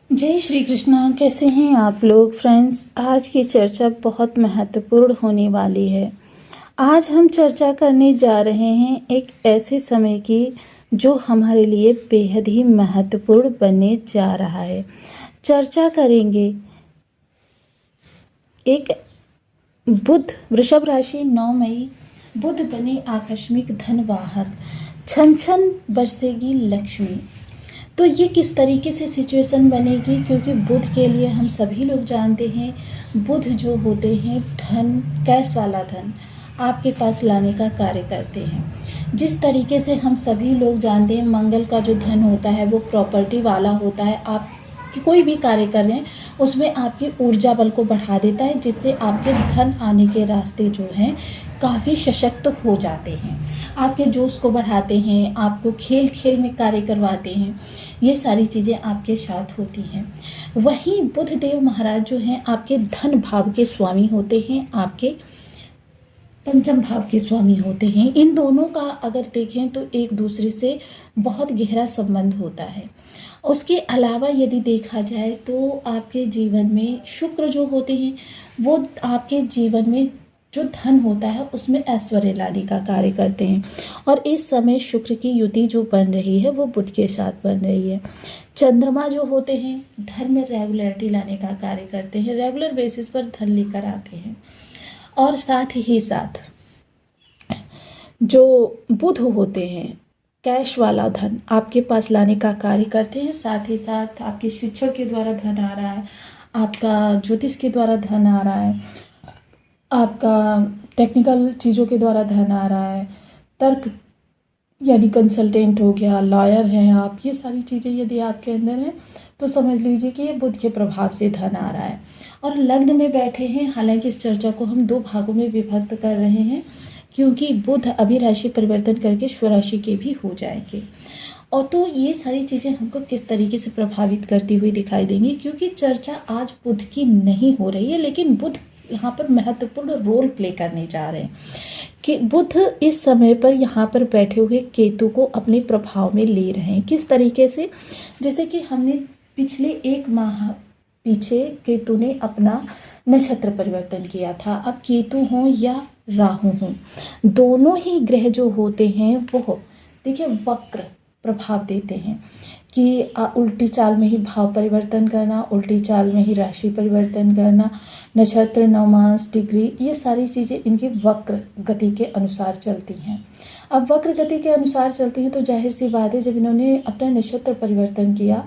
जय श्री कृष्णा। कैसे हैं आप लोग फ्रेंड्स। आज की चर्चा बहुत महत्वपूर्ण होने वाली है। आज हम चर्चा करने जा रहे हैं एक ऐसे समय की जो हमारे लिए बेहद ही महत्वपूर्ण बनने जा रहा है। चर्चा करेंगे एक बुध वृषभ राशि 9 मई बुध बने आकस्मिक धनवाहक, छन छन बरसेगी लक्ष्मी। तो ये किस तरीके से सिचुएशन बनेगी, क्योंकि बुध के लिए हम सभी लोग जानते हैं बुध जो होते हैं धन, कैश वाला धन आपके पास लाने का कार्य करते हैं। जिस तरीके से हम सभी लोग जानते हैं मंगल का जो धन होता है वो प्रॉपर्टी वाला होता है। आप कोई भी कार्य कर रहे हैं उसमें आपकी ऊर्जा बल को बढ़ा देता है, जिससे आपके धन आने के रास्ते जो हैं काफ़ी सशक्त हो जाते हैं, आपके जोश को बढ़ाते हैं, आपको खेल खेल में कार्य करवाते हैं। ये सारी चीज़ें आपके साथ होती हैं। वहीं बुध देव महाराज जो हैं आपके धन भाव के स्वामी होते हैं, आपके पंचम भाव के स्वामी होते हैं। इन दोनों का अगर देखें तो एक दूसरे से बहुत गहरा संबंध होता है। उसके अलावा यदि देखा जाए तो आपके जीवन में शुक्र जो होते हैं वो आपके जीवन में जो धन होता है उसमें ऐश्वर्य लाने का कार्य करते हैं। और इस समय शुक्र की युति जो बन रही है वो बुध के साथ बन रही है। चंद्रमा जो होते हैं धन में रेगुलरिटी लाने का कार्य करते हैं, रेगुलर बेसिस पर धन लेकर आते हैं। और साथ ही साथ जो बुध होते हैं कैश वाला धन आपके पास लाने का कार्य करते हैं। साथ ही साथ आपके शिक्षक के द्वारा धन आ रहा है, आपका ज्योतिष के द्वारा धन आ रहा है, आपका टेक्निकल चीज़ों के द्वारा धन आ रहा है, तर्क यानी कंसल्टेंट हो गया, लॉयर हैं आप, ये सारी चीज़ें यदि आपके अंदर हैं तो समझ लीजिए कि ये बुध के प्रभाव से धन आ रहा है। और लग्न में बैठे हैं। हालांकि इस चर्चा को हम 2 भागों में विभक्त कर रहे हैं, क्योंकि बुध अभी राशि परिवर्तन करके स्वराशि के भी हो जाएंगे। और तो ये सारी चीज़ें हमको किस तरीके से प्रभावित करती हुई दिखाई देंगी, क्योंकि चर्चा आज बुध की नहीं हो रही है, लेकिन बुध यहाँ पर महत्वपूर्ण रोल प्ले करने जा रहे हैं कि बुध इस समय पर यहाँ पर बैठे हुए केतु को अपने प्रभाव में ले रहे हैं। किस तरीके से, जैसे कि हमने पिछले 1 माह पीछे केतु ने अपना नक्षत्र परिवर्तन किया था। अब केतु हों या राहु हों, दोनों ही ग्रह जो होते हैं वो देखिए वक्र प्रभाव देते हैं कि उल्टी चाल में ही भाव परिवर्तन करना, उल्टी चाल में ही राशि परिवर्तन करना, नक्षत्र, नवमांश, डिग्री, ये सारी चीज़ें इनकी वक्र गति के अनुसार चलती हैं। अब वक्र गति के अनुसार चलती हैं तो जाहिर सी बात है जब इन्होंने अपना नक्षत्र परिवर्तन किया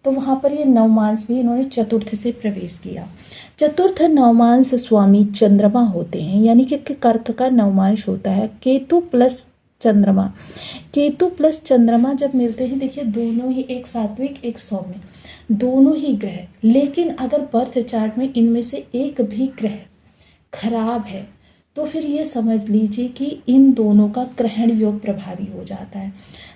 तो वहाँ पर ये नवमांश भी इन्होंने चतुर्थ से प्रवेश किया। चतुर्थ नवमांश स्वामी चंद्रमा होते हैं, यानी कि कर्क का नवमांश होता है। केतु प्लस चंद्रमा, केतु प्लस चंद्रमा जब मिलते हैं, देखिए दोनों ही एक सात्विक एक सौम्य, दोनों ही ग्रह। लेकिन अगर बर्थ चार्ट में इनमें से एक भी ग्रह खराब है तो फिर ये समझ लीजिए कि इन दोनों का ग्रहण योग प्रभावी हो जाता है।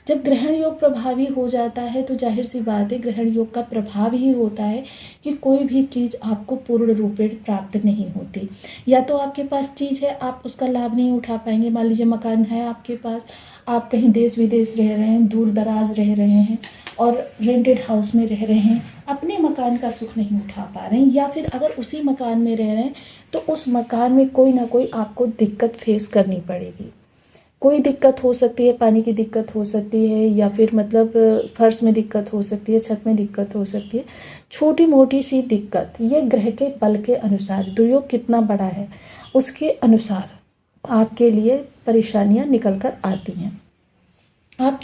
जब ग्रहण योग प्रभावी हो जाता है तो जाहिर सी बात है ग्रहण योग का प्रभाव ही होता है कि कोई भी चीज़ आपको पूर्ण रूपेण प्राप्त नहीं होती। या तो आपके पास चीज़ है, आप उसका लाभ नहीं उठा पाएंगे। मान लीजिए मकान है आपके पास, आप कहीं देश विदेश रह रहे हैं, दूर दराज रह रहे हैं और रेंटेड हाउस में रह रहे हैं, अपने मकान का सुख नहीं उठा पा रहे हैं। या फिर अगर उसी मकान में रह रहे हैं तो उस मकान में कोई ना कोई आपको दिक्कत फेस करनी पड़ेगी। कोई दिक्कत हो सकती है, पानी की दिक्कत हो सकती है, या फिर मतलब फर्श में दिक्कत हो सकती है, छत में दिक्कत हो सकती है, छोटी मोटी सी दिक्कत। ये ग्रह के बल के अनुसार, दुर्योग कितना बड़ा है उसके अनुसार आपके लिए परेशानियां निकल कर आती हैं। अब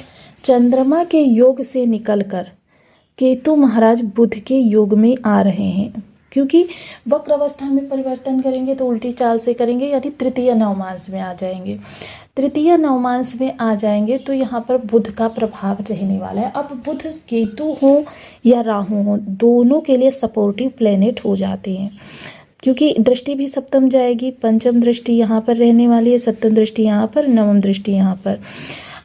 चंद्रमा के योग से निकलकर केतु महाराज बुध के योग में आ रहे हैं, क्योंकि वक्र अवस्था में परिवर्तन करेंगे तो उल्टी चाल से करेंगे, यानी तृतीय नवमांश में आ जाएंगे। तृतीय नवमांश में आ जाएंगे तो यहाँ पर बुध का प्रभाव रहने वाला है। अब बुध केतु हो या राहु हो, दोनों के लिए सपोर्टिव प्लेनेट हो जाते हैं, क्योंकि दृष्टि भी सप्तम जाएगी। पंचम दृष्टि यहाँ पर रहने वाली है, सप्तम दृष्टि यहाँ पर, नवम दृष्टि यहाँ पर।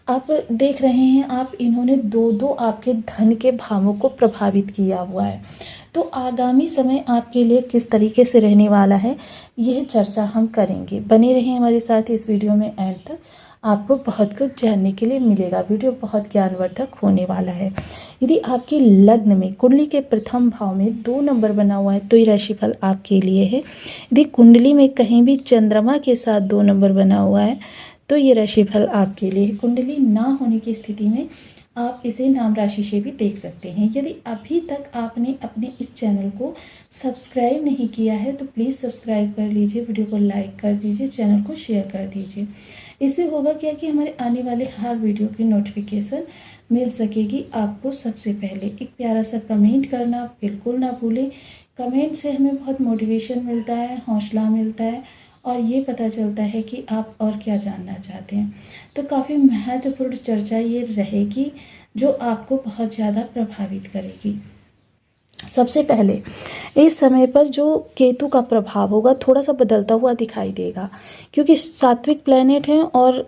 आप देख रहे हैं आप, इन्होंने 2 आपके धन के भावों को प्रभावित किया हुआ है। तो आगामी समय आपके लिए किस तरीके से रहने वाला है यह चर्चा हम करेंगे। बने रहें हमारे साथ इस वीडियो में एंड तक। आपको बहुत कुछ जानने के लिए मिलेगा। वीडियो बहुत ज्ञानवर्धक होने वाला है। यदि आपके लग्न में कुंडली के प्रथम भाव में 2 नंबर बना हुआ है तो ये राशिफल आपके लिए है। यदि कुंडली में कहीं भी चंद्रमा के साथ 2 नंबर बना हुआ है तो ये राशिफल आपके लिए है। कुंडली ना होने की स्थिति में आप इसे नाम राशि से भी देख सकते हैं। यदि अभी तक आपने अपने इस चैनल को सब्सक्राइब नहीं किया है तो प्लीज़ सब्सक्राइब कर लीजिए, वीडियो को लाइक कर दीजिए, चैनल को शेयर कर दीजिए। इससे होगा क्या कि हमारे आने वाले हर वीडियो की नोटिफिकेशन मिल सकेगी आपको सबसे पहले। एक प्यारा सा कमेंट करना बिल्कुल ना भूलें। कमेंट से हमें बहुत मोटिवेशन मिलता है, हौसला मिलता है और ये पता चलता है कि आप और क्या जानना चाहते हैं। तो काफ़ी महत्वपूर्ण चर्चा ये रहेगी जो आपको बहुत ज़्यादा प्रभावित करेगी। सबसे पहले इस समय पर जो केतु का प्रभाव होगा थोड़ा सा बदलता हुआ दिखाई देगा, क्योंकि सात्विक प्लैनेट हैं और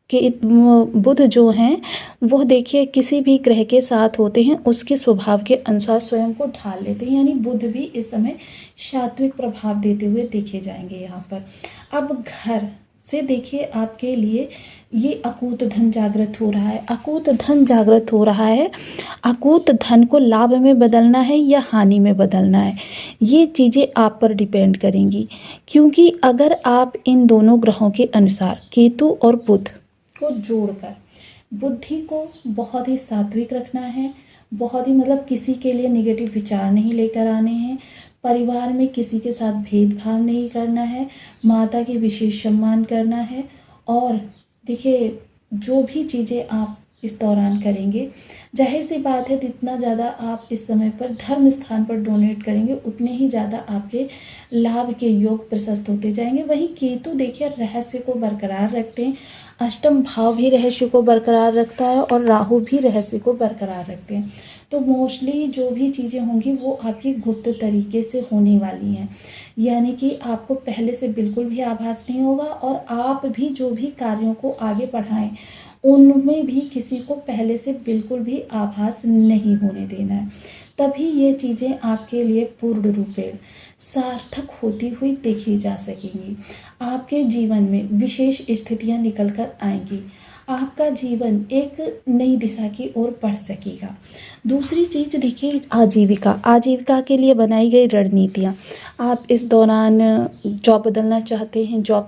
कि बुध जो हैं वो देखिए किसी भी ग्रह के साथ होते हैं उसके स्वभाव के अनुसार स्वयं को ढाल लेते हैं, यानी बुध भी इस समय सात्विक प्रभाव देते हुए देखे जाएंगे यहाँ पर। अब घर से देखिए आपके लिए ये अकूत धन जागृत हो रहा है। अकूत धन जागृत हो रहा है। अकूत धन को लाभ में बदलना है या हानि में बदलना है, ये चीज़ें आप पर डिपेंड करेंगी। क्योंकि अगर आप इन दोनों ग्रहों के अनुसार केतु और बुध को जोड़कर बुद्धि को बहुत ही सात्विक रखना है, बहुत ही मतलब किसी के लिए नेगेटिव विचार नहीं लेकर आने हैं, परिवार में किसी के साथ भेदभाव नहीं करना है, माता की विशेष सम्मान करना है। और देखिए जो भी चीज़ें आप इस दौरान करेंगे, जाहिर सी बात है जितना ज़्यादा आप इस समय पर धर्म स्थान पर डोनेट करेंगे उतने ही ज़्यादा आपके लाभ के योग प्रशस्त होते जाएंगे। वहीं केतु देखिए रहस्य को बरकरार रखते हैं, अष्टम भाव भी रहस्य को बरकरार रखता है और राहु भी रहस्य को बरकरार रखते हैं। तो मोस्टली जो भी चीज़ें होंगी वो आपकी गुप्त तरीके से होने वाली हैं, यानी कि आपको पहले से बिल्कुल भी आभास नहीं होगा और आप भी जो भी कार्यों को आगे बढ़ाएं उनमें भी किसी को पहले से बिल्कुल भी आभास नहीं होने देना है। तभी ये चीज़ें आपके लिए पूर्ण रूपेण सार्थक होती हुई देखी जा सकेंगी। आपके जीवन में विशेष स्थितियां निकल कर आएंगी, आपका जीवन एक नई दिशा की ओर बढ़ सकेगा। दूसरी चीज़ देखिए आजीविका, आजीविका के लिए बनाई गई रणनीतियाँ। आप इस दौरान जॉब बदलना चाहते हैं, जॉब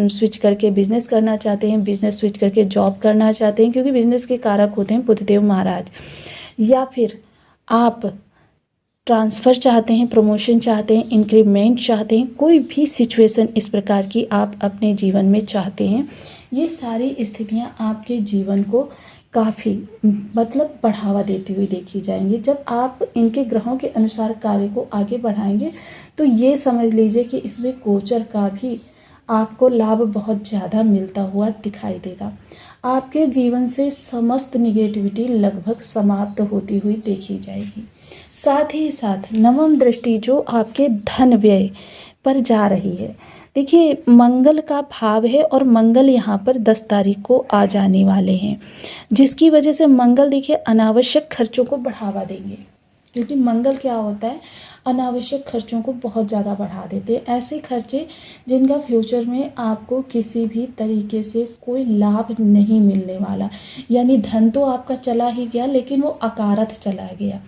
स्विच करके बिजनेस करना चाहते हैं, बिजनेस स्विच करके जॉब करना चाहते हैं, क्योंकि बिजनेस के कारक होते हैं बुधदेव महाराज। या फिर आप ट्रांसफ़र चाहते हैं, प्रमोशन चाहते हैं, इंक्रीमेंट चाहते हैं, कोई भी सिचुएशन इस प्रकार की आप अपने जीवन में चाहते हैं, ये सारी स्थितियां आपके जीवन को काफ़ी मतलब बढ़ावा देती हुई देखी जाएंगी। जब आप इनके ग्रहों के अनुसार कार्य को आगे बढ़ाएंगे तो ये समझ लीजिए कि इसमें गोचर का भी आपको लाभ बहुत ज़्यादा मिलता हुआ दिखाई देगा। आपके जीवन से समस्त निगेटिविटी लगभग समाप्त होती हुई देखी जाएगी। साथ ही साथ नवम दृष्टि जो आपके धन व्यय पर जा रही है, देखिए मंगल का भाव है और मंगल यहाँ पर 10 तारीख को आ जाने वाले हैं, जिसकी वजह से मंगल देखिए अनावश्यक खर्चों को बढ़ावा देंगे। क्योंकि मंगल क्या होता है, अनावश्यक खर्चों को बहुत ज़्यादा बढ़ा देते हैं, ऐसे खर्चे जिनका फ्यूचर में आपको किसी भी तरीके से कोई लाभ नहीं मिलने वाला। यानी धन तो आपका चला ही गया लेकिन वो अकारथ चला गया।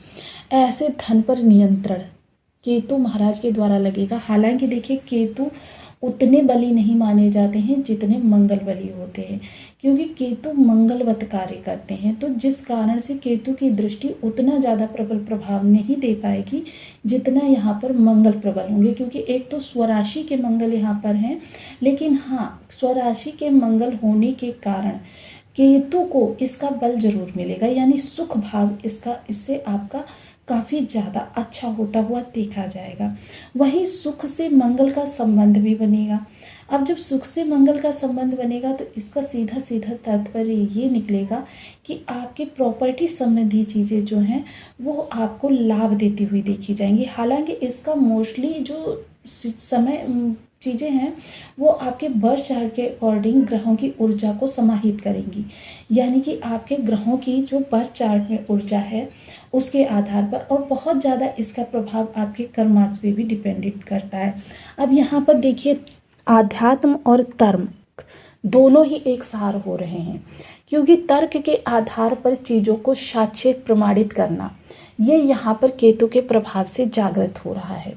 ऐसे धन पर नियंत्रण केतु महाराज के द्वारा लगेगा। हालांकि देखिए केतु उतने बली नहीं माने जाते हैं जितने मंगल बली होते हैं, क्योंकि केतु मंगलवत कार्य करते हैं, तो जिस कारण से केतु की दृष्टि उतना ज़्यादा प्रबल प्रभाव नहीं दे पाएगी जितना यहाँ पर मंगल प्रबल होंगे। क्योंकि एक तो स्वराशि के मंगल यहाँ पर हैं, लेकिन हाँ स्वराशि के मंगल होने के कारण केतु को इसका बल जरूर मिलेगा, यानी सुख भाव इसका इससे आपका काफ़ी ज़्यादा अच्छा होता हुआ देखा जाएगा। वहीं सुख से मंगल का संबंध भी बनेगा। अब जब सुख से मंगल का संबंध बनेगा तो इसका सीधा सीधा तात्पर्य ये निकलेगा कि आपके प्रॉपर्टी संबंधी चीज़ें जो हैं वो आपको लाभ देती हुई देखी जाएंगी। हालांकि इसका मोस्टली जो समय चीज़ें हैं वो आपके बर्थ चार्ट के अकॉर्डिंग ग्रहों की ऊर्जा को समाहित करेंगी, यानी कि आपके ग्रहों की जो बर्थ चार्ट में ऊर्जा है उसके आधार पर, और बहुत ज़्यादा इसका प्रभाव आपके कर्मास पे भी डिपेंडेंट करता है। अब यहाँ पर देखिए आध्यात्म और धर्म दोनों ही एक सार हो रहे हैं, क्योंकि तर्क के आधार पर चीज़ों को साक्ष्य प्रमाणित करना, ये यहाँ पर केतु के प्रभाव से जागृत हो रहा है।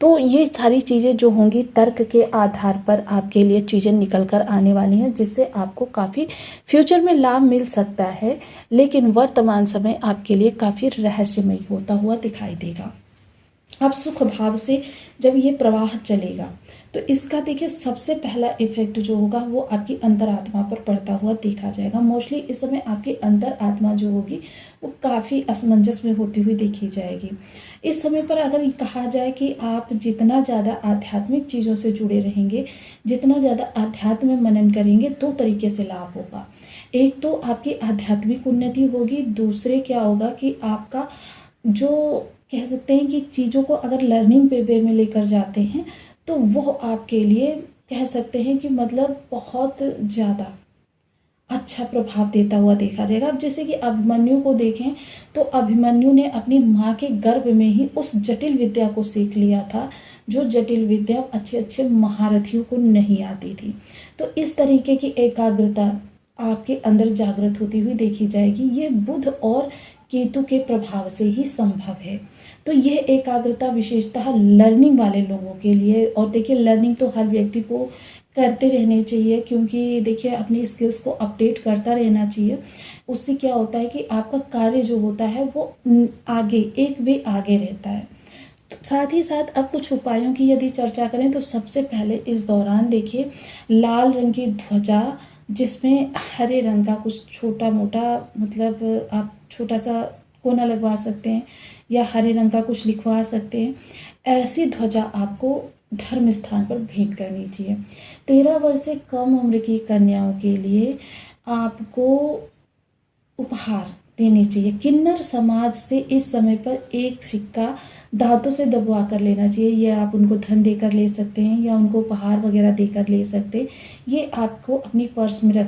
तो ये सारी चीज़ें जो होंगी तर्क के आधार पर आपके लिए चीज़ें निकल कर आने वाली हैं, जिससे आपको काफ़ी फ्यूचर में लाभ मिल सकता है, लेकिन वर्तमान समय आपके लिए काफ़ी रहस्यमय होता हुआ दिखाई देगा। अब सुख भाव से जब ये प्रवाह चलेगा तो इसका देखिए सबसे पहला इफेक्ट जो होगा वो आपकी अंतरात्मा पर पड़ता हुआ देखा जाएगा। मोस्टली इस समय आपकी अंतरात्मा जो होगी वो काफ़ी असमंजस में होती हुई देखी जाएगी। इस समय पर अगर कहा जाए कि आप जितना ज़्यादा आध्यात्मिक चीज़ों से जुड़े रहेंगे, जितना ज़्यादा आध्यात्म में मनन करेंगे, दो तरीके से लाभ होगा। एक तो आपकी आध्यात्मिक उन्नति होगी, दूसरे क्या होगा कि आपका जो कह सकते हैं कि चीज़ों को अगर लर्निंग वे में लेकर जाते हैं तो वो आपके लिए कह सकते हैं कि मतलब बहुत ज़्यादा अच्छा प्रभाव देता हुआ देखा जाएगा। अब जैसे कि अभिमन्यु को देखें तो अभिमन्यु ने अपनी माँ के गर्भ में ही उस जटिल विद्या को सीख लिया था, जो जटिल विद्या अच्छे अच्छे महारथियों को नहीं आती थी। तो इस तरीके की एकाग्रता आपके अंदर जागृत होती हुई देखी जाएगी। ये बुध और केतु के प्रभाव से ही संभव है। तो यह एकाग्रता विशेषतः लर्निंग वाले लोगों के लिए, और देखिए लर्निंग तो हर व्यक्ति को करते रहने चाहिए, क्योंकि देखिए अपनी स्किल्स को अपडेट करता रहना चाहिए। उससे क्या होता है कि आपका कार्य जो होता है वो आगे एक वे आगे रहता है। तो साथ ही साथ अब कुछ उपायों की यदि चर्चा करें तो सबसे पहले इस दौरान देखिए लाल रंग की ध्वजा जिसमें हरे रंग का कुछ छोटा मोटा मतलब आप छोटा सा कोना लगवा सकते हैं या हरे रंग का कुछ लिखवा सकते हैं। ऐसी ध्वजा आपको धर्म स्थान पर भेंट करनी चाहिए। 13 वर्ष से कम उम्र की कन्याओं के लिए आपको उपहार देनी चाहिए। किन्नर समाज से इस समय पर एक सिक्का दांतों से दबवा कर लेना चाहिए। ये आप उनको धन देकर ले सकते हैं या उनको उपहार वगैरह देकर ले सकते हैं। ये आपको अपनी पर्स में रखना